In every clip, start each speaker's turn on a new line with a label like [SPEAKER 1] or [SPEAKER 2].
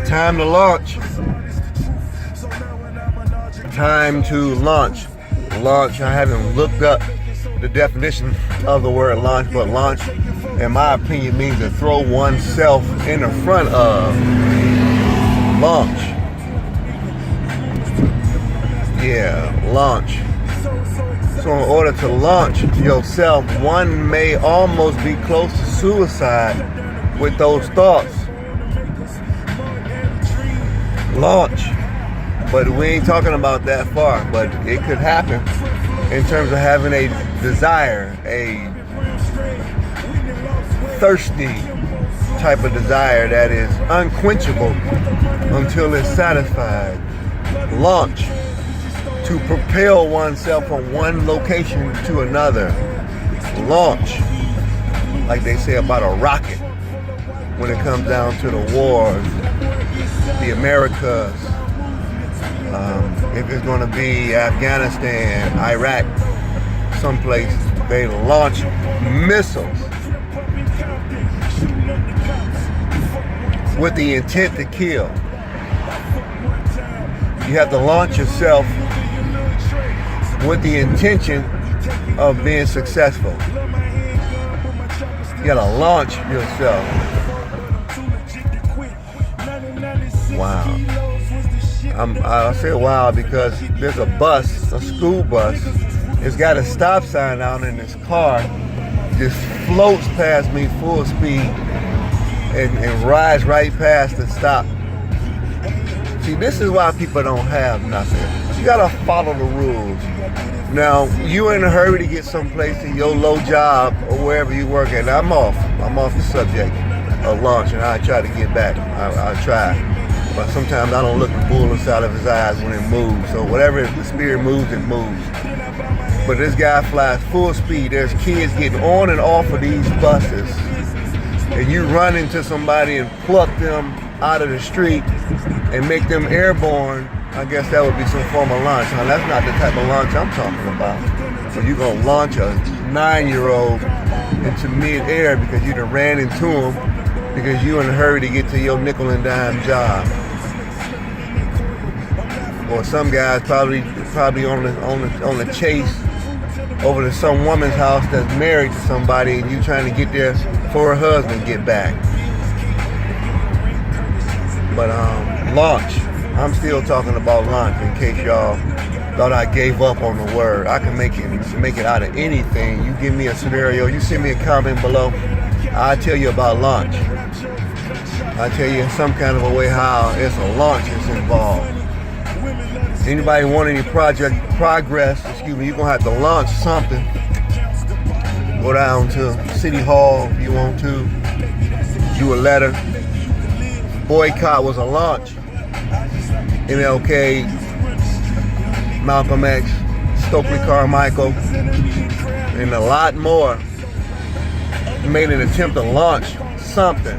[SPEAKER 1] Time to launch. Time to launch. Launch, I haven't looked up the definition of the word launch, but launch, in my opinion, means to throw oneself in the front of. Launch. Yeah, launch. So in order to launch yourself, one may almost be close to suicide with those thoughts. Launch. But we ain't talking about that far, but it could happen in terms of having a desire, a thirsty type of desire that is unquenchable until it's satisfied. Launch. To propel oneself from one location to another. Launch. Like they say about a rocket when it comes down to the wars, the Americas, if it's going to be Afghanistan, Iraq, someplace, they launch missiles with the intent to kill. You have to launch yourself with the intention of being successful. You gotta launch yourself. Wow. I say wow because there's a bus, a school bus. It's got a stop sign out, and this car just floats past me full speed and rides right past the stop. See, this is why people don't have nothing. You gotta follow the rules. Now, you in a hurry to get someplace to your low job or wherever you work at. I'm off the subject of launch, and I try to get back. I try. But sometimes I don't look the bull inside of his eyes when it moves. So whatever the spirit moves, it moves. But this guy flies full speed. There's kids getting on and off of these buses. And you run into somebody and pluck them out of the street and make them airborne. I guess that would be some form of launch. Now, that's not the type of launch I'm talking about. So you're going to launch a 9-year-old into mid-air because you done ran into him because you in a hurry to get to your nickel and dime job. Or some guys probably on the chase over to some woman's house that's married to somebody, and you trying to get there for her husband get back. But launch. I'm still talking about launch in case y'all thought I gave up on the word. I can make it out of anything. You give me a scenario, you send me a comment below, I'll tell you about launch. I'll tell you in some kind of a way how it's a launch that's involved. Anybody want any progress, you're gonna have to launch something. Go down to City Hall if you want to, do a letter. Boycott was a launch. MLK, Malcolm X, Stokely Carmichael, and a lot more made an attempt to launch something.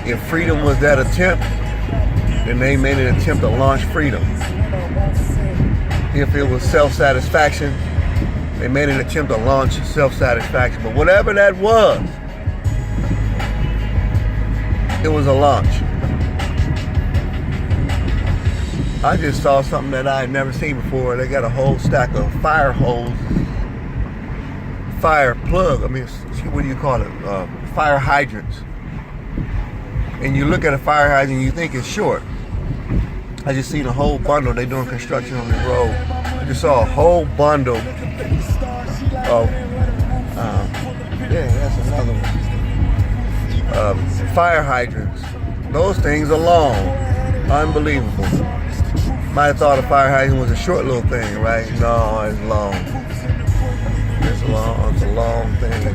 [SPEAKER 1] If freedom was that attempt, then they made an attempt to launch freedom. If it was self-satisfaction, they made an attempt to launch self-satisfaction. But whatever that was, it was a launch. I just saw something that I had never seen before. They got a whole stack of fire hose, fire plug, what do you call it? Fire hydrants. And you look at a fire hydrant and you think it's short. I just seen a whole bundle. They doing construction on the road. I just saw a whole bundle of, that's another one. Fire hydrants. Those things are long. Unbelievable. Might have thought a fire hydrant was a short little thing, right? No, it's long. It's a long thing.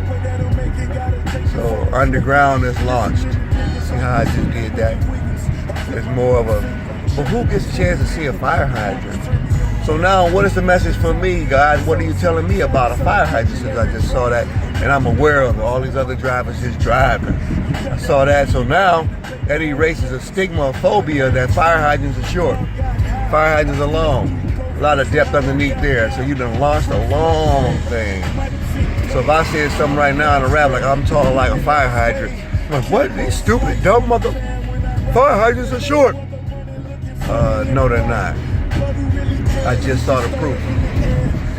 [SPEAKER 1] So underground is launched. See how I just did that? It's more of a, but who gets a chance to see a fire hydrant? So now what is the message for me, God? What are you telling me about a fire hydrant since I just saw that and I'm aware of it? All these other drivers just driving. I saw that, so now that erases a stigma of phobia that fire hydrants are short. Fire hydrants are long. A lot of depth underneath there. So you done launched a long thing. So if I said something right now in a rap like I'm tall like a fire hydrant, I'm like, what? These stupid, dumb mother. Fire hydrants are short. No, they're not. I just saw the proof.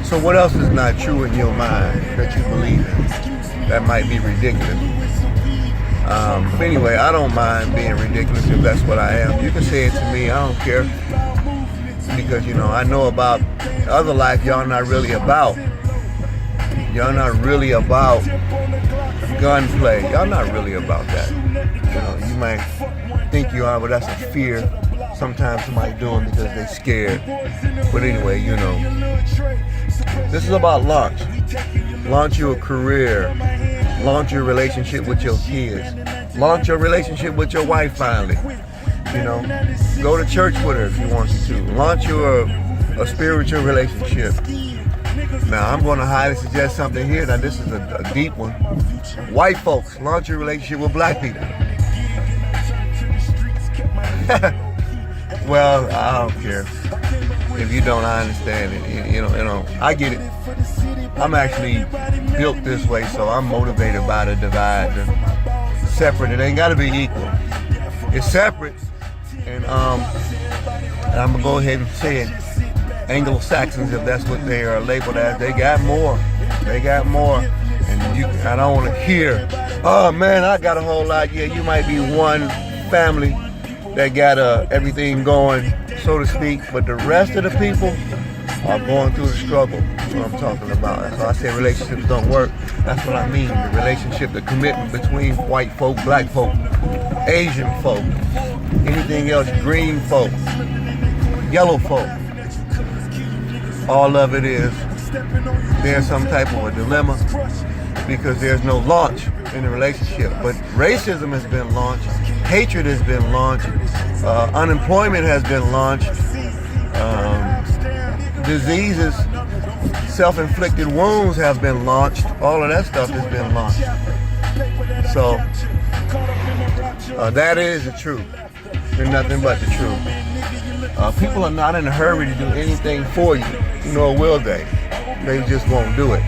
[SPEAKER 1] So what else is not true in your mind that you believe in? That might be ridiculous. But anyway, I don't mind being ridiculous if that's what I am. You can say it to me, I don't care. Because, you know, I know about other life y'all not really about. Y'all not really about gunplay. Y'all not really about that. You know, you might think you are, but that's a fear. Sometimes somebody do them because they're scared. But anyway, you know, this is about launch. Launch your career. Launch your relationship with your kids. Launch your relationship with your wife finally. You know, go to church with her if you want to. Launch your a spiritual relationship. Now, I'm going to highly suggest something here. Now, this is a deep one. White folks, launch your relationship with black people. Well, I don't care. If you don't, I understand it. You know, I get it. I'm actually built this way, so I'm motivated by the divide. The separate, it ain't got to be equal. It's separate, and I'm gonna go ahead and say it. Anglo-Saxons, if that's what they are labeled as, they got more. They got more, and I don't want to hear, oh man, I got a whole lot. Yeah, you might be one family that got everything going, so to speak, but the rest of the people are going through the struggle. That's what I'm talking about. That's why I say relationships don't work. That's what I mean. The relationship, the commitment between white folk, black folk, Asian folk, anything else, green folk, yellow folk. All of it is there's some type of a dilemma because there's no launch in the relationship. But racism has been launched, hatred has been launched, unemployment has been launched, diseases, self-inflicted wounds have been launched. All of that stuff has been launched. So that is the truth and nothing but the truth. People are not in a hurry to do anything for you, nor will they. They just won't do it.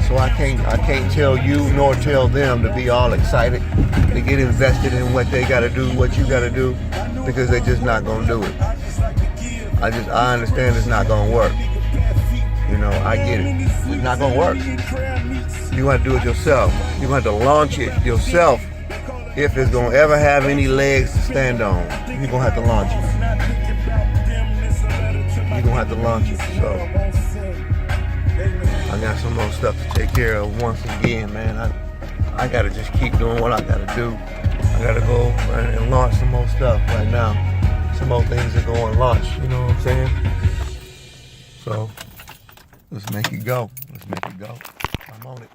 [SPEAKER 1] So I can't tell you nor tell them to be all excited to get invested in what they got to do, what you got to do, because they're just not gonna do it. I understand it's not gonna work. You know, I get it. It's not gonna work. You're gonna have to do it yourself. You're gonna have to launch it yourself if it's gonna ever have any legs to stand on. You're gonna have to launch it. You're gonna have to launch it. So I got some more stuff to take care of once again, man. I gotta just keep doing what I gotta do. I gotta go and launch some more stuff right now. Some more things that go on launch, you know what I'm saying? So let's make it go. Let's make it go. I'm on it.